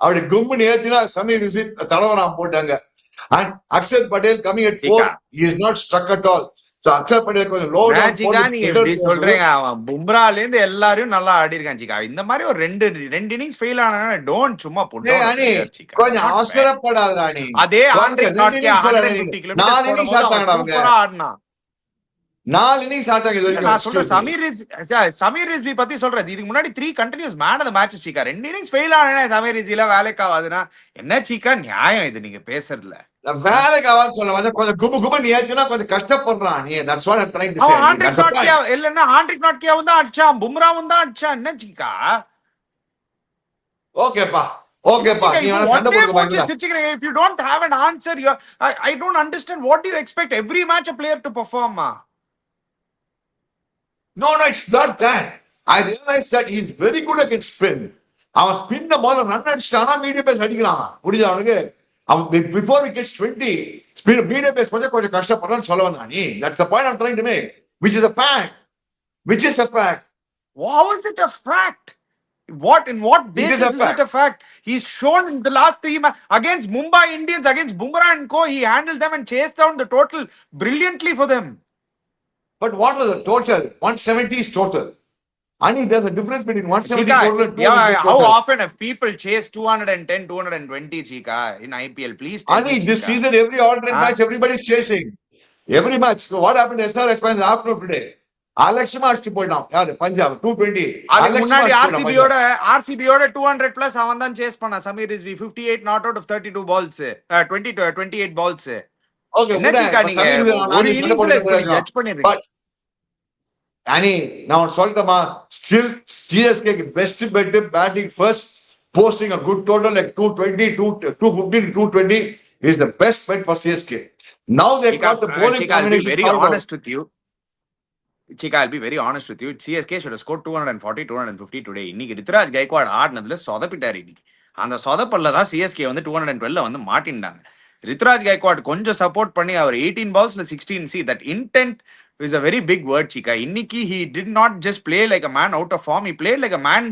அப்படி கும்முன்னு ஏத்தினா சமீர் ரிஷி தடவராம் போட்டாங்க. And Akshar Patel coming at 4 is not struck at all. So Akshar Patel கொஞ்சம் லோ டவுன் போட்டு சொல்றீங்க. அவன் பும்ரால இருந்து எல்லாரும் நல்லா ஆடி இருக்கான் சிக்கா. இந்த மாதிரி ஒரு ரெண்டு இன்னிங்ஸ் ஃபெயில் ஆனா டோன்ட் சும்மா போட்டு கொஞ்சம் அவசரப்படாத ராணி. அதே 4 இன்னிங்ஸ் சூப்பரா ஆடினா. 4 இன்னிங்ஸ் ஆட்டாங்க இது வரைக்கும். நான் சொல்றேன் சமீர் ரிஸ்வி பத்தி சொல்றது. இதுக்கு முன்னாடி 3 continuous man of the match சீக்கா. 2 இன்னிங்ஸ் ஃபெயில் ஆனே சமீர் ரிஸ்வில வேலைக்கு ஆகாதுன்னா என்ன சீக்கா நியாயம் இது நீங்க பேசுறதுல? வேலைக்கு ஆகாதுன்னு சொல்ல வந்து கொஞ்சம் குபு நீ ஏத்துனா கொஞ்சம் கஷ்டப்படுறான் நீ. That's what I am trying to say. Anrich Nortje இல்லன்னா ஹாண்ட்ரிக் நாட்கியாவும் தான் அடிச்சான், பும்ராவும் தான் அடிச்சான். என்ன சீக்கா? ஓகேப்பா நீ வேணா சண்டை போடுங்க பாருங்க. If you don't have an answer, I don't understand what do you expect every match a player to perform? No, it's not that. I realize that he is very good against spin. அவன் ஸ்பின்ன முதல்ல run அடிச்சிட்டானா medium pace அடிக்கிறான். புரியுதா அவனுக்கு? அவன் before he gets 20 spin medium pace கொஞ்சம் கஷ்டப்படுறான்னு சொல்ல வந்தான் நீ. That's the point I'm trying to make, which is a fact. How is it a fact? In what basis is it a fact? He's shown in the last 3 matches against Mumbai Indians, against Bumrah and co, he handled them and chased down the total brilliantly for them. But what was the total? 170 is total. And there's a difference between 170 total and 200 total. How often have people chased 210, 220, Chika, in IPL? Please tell me, this season, every alternate match, everybody's chasing. Every match. So what happened to SRH in the afternoon today? அலட்சியமா அடிச்சு போயிட்டான். யாரு? பஞ்சாப் 220. அதுக்கு முன்னாடி ஆர்சிபியோட 200 plus அவன் தான் chase பண்ணா. Sameer Rizvi 58 not out of 32 balls, 28 balls. Okay அனி நான் சொல்லிட்டேமா. Still CSK best bet batting first, posting a good total like 220, 215, 220 is the best bet for CSK. Now they got the bowling combination. Very honest with you, Chika, I'll be very honest with you. CSK should have scored 240, 250 today. இன்னைக்கு ரித்ராஜ் கைக்வாட் ஆடினதுல சொதப்பிட்டாரு. இன்னைக்கு அந்த சொதப்பல்ல தான் CSK வந்து 212 வந்து மாட்டின்டாங்க. ரித்ராஜ் கைக்வாட் கொஞ்சம் support பண்ணி அவர் 18 balls 16. See, that intent is a very big word, Chika. இன்னைக்கு he did not just play like a man out of form. He played like a man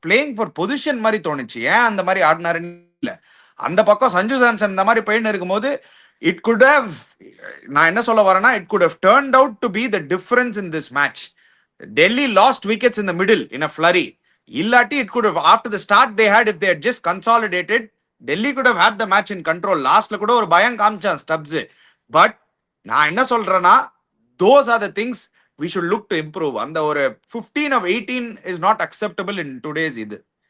playing for position மாதிரி தோணுச்சு. ஏன் அந்த மாதிரி ஆடினாருன்னு இல்ல. அந்த பக்கம் சஞ்சு சாம்சன் இந்த மாதிரி போயின்னு இருக்கும்போது it could have, நான் என்ன சொல்ல வரேன்னா, it could have turned out to be the difference in this match. Delhi lost wickets in the middle in a flurry. Illati, it could have, after the start they had, if they had just consolidated, Delhi could have had the match in control. Lastல கூட ஒரு பயம் காமிச்சான் stubs. But நான் என்ன சொல்றேன்னா, those are the things we should look to improve. அந்த ஒரு 15 of 18 is not acceptable in today's இது.